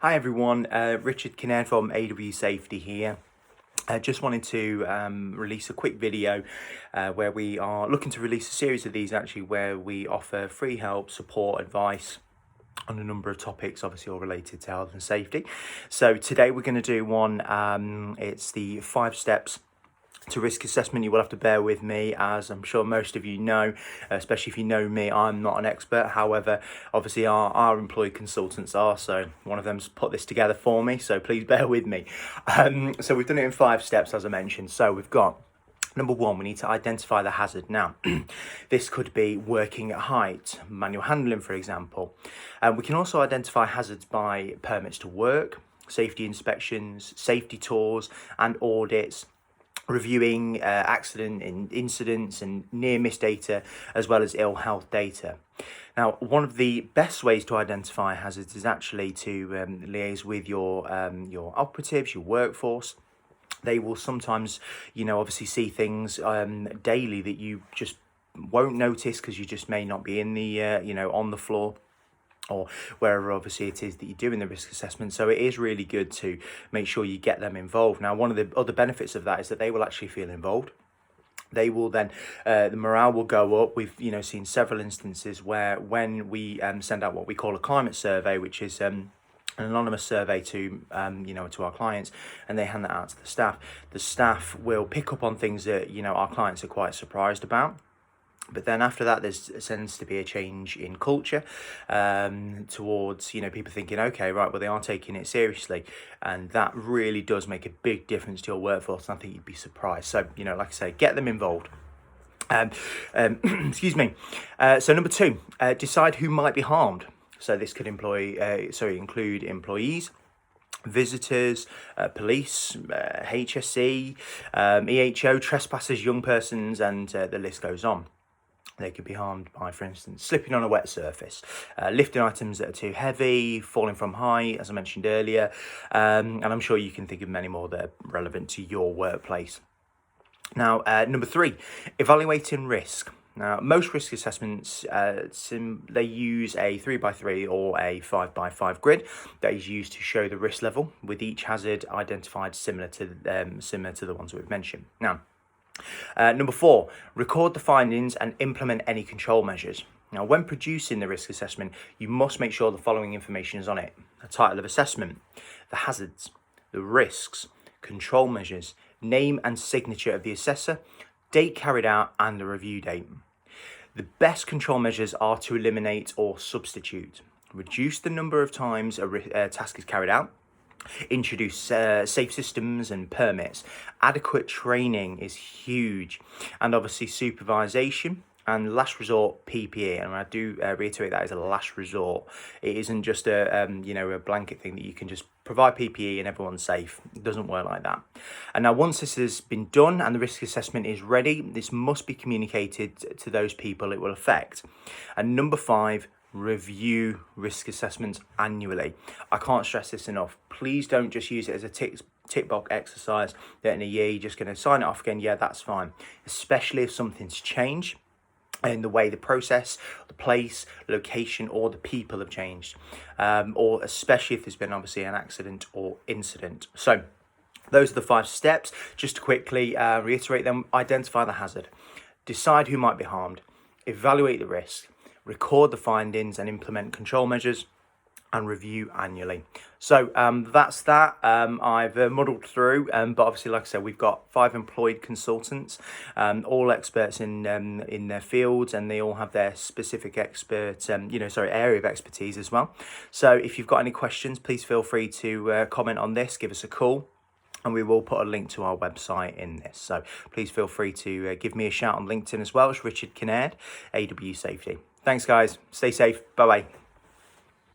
Hi everyone, Richard Kinnaird from AW Safety here. I just wanted to release a quick video where we are looking to release a series of these actually where we offer free help, support, advice on a number of topics, obviously all related to health and safety. So today we're going to do one, it's the 5 steps to risk assessment. You will have to bear with me, as I'm sure most of you know, especially if you know me, I'm not an expert. However, obviously our employed consultants are, so one of them's put this together for me, so please bear with me. So we've done it in 5 steps, as I mentioned. So we've got number 1, we need to identify the hazard. Now, this could be working at height, manual handling, for example. We can also identify hazards by permits to work, safety inspections, safety tours and audits, reviewing accident and incidents and near miss data, as well as ill health data. Now, one of the best ways to identify hazards is actually to liaise with your operatives, your workforce. They will sometimes, obviously see things daily that you just won't notice because you just may not be in the, on the floor, or wherever obviously it is that you're doing the risk assessment. So it is really good to make sure you get them involved. Now, one of the other benefits of that is that they will actually feel involved. They will then, the morale will go up. We've, seen several instances where when we send out what we call a climate survey, which is an anonymous survey to to our clients, and they hand that out to the staff will pick up on things that our clients are quite surprised about. But then after that, there tends to be a change in culture towards, people thinking, okay, right, well, they are taking it seriously. And that really does make a big difference to your workforce. And I think you'd be surprised. So, like I say, get them involved. Excuse me. So number 2, decide who might be harmed. So this could include employees, visitors, police, HSE, EHO, trespassers, young persons, and the list goes on. They could be harmed by, for instance, slipping on a wet surface, lifting items that are too heavy, falling from height, as I mentioned earlier, and I'm sure you can think of many more that are relevant to your workplace. Now, number 3, evaluating risk. Now, most risk assessments, they use a 3x3 or a 5x5 grid that is used to show the risk level, with each hazard identified similar to the ones we've mentioned. Now, number 4, record the findings and implement any control measures. Now, when producing the risk assessment, you must make sure the following information is on it: the title of assessment, the hazards, the risks, control measures, name and signature of the assessor, date carried out, and the review date. The best control measures are to eliminate or substitute, reduce the number of times a task is carried out, introduce safe systems and permits. Adequate training is huge, and obviously supervision, and last resort PPE. And I do reiterate that is a last resort. It isn't just a blanket thing that you can just provide PPE and everyone's safe. It doesn't work like that. And now, once this has been done and the risk assessment is ready, this must be communicated to those people it will affect. And number 5, review risk assessments annually. I can't stress this enough. Please don't just use it as a tick box exercise that in a year you're just going to sign it off again. Yeah, that's fine. Especially if something's changed in the way the process, the place, location, or the people have changed, or especially if there's been obviously an accident or incident. So those are the 5 steps. Just to quickly reiterate them: identify the hazard, decide who might be harmed, evaluate the risk, record the findings and implement control measures, and review annually. So that's that. I've muddled through, but obviously, like I said, we've got 5 employed consultants, all experts in their fields, and they all have their specific area of expertise as well. So if you've got any questions, please feel free to comment on this, give us a call, and we will put a link to our website in this. So please feel free to give me a shout on LinkedIn as well. It's Richard Kinnaird, AW Safety. Thanks, guys. Stay safe. Bye-bye.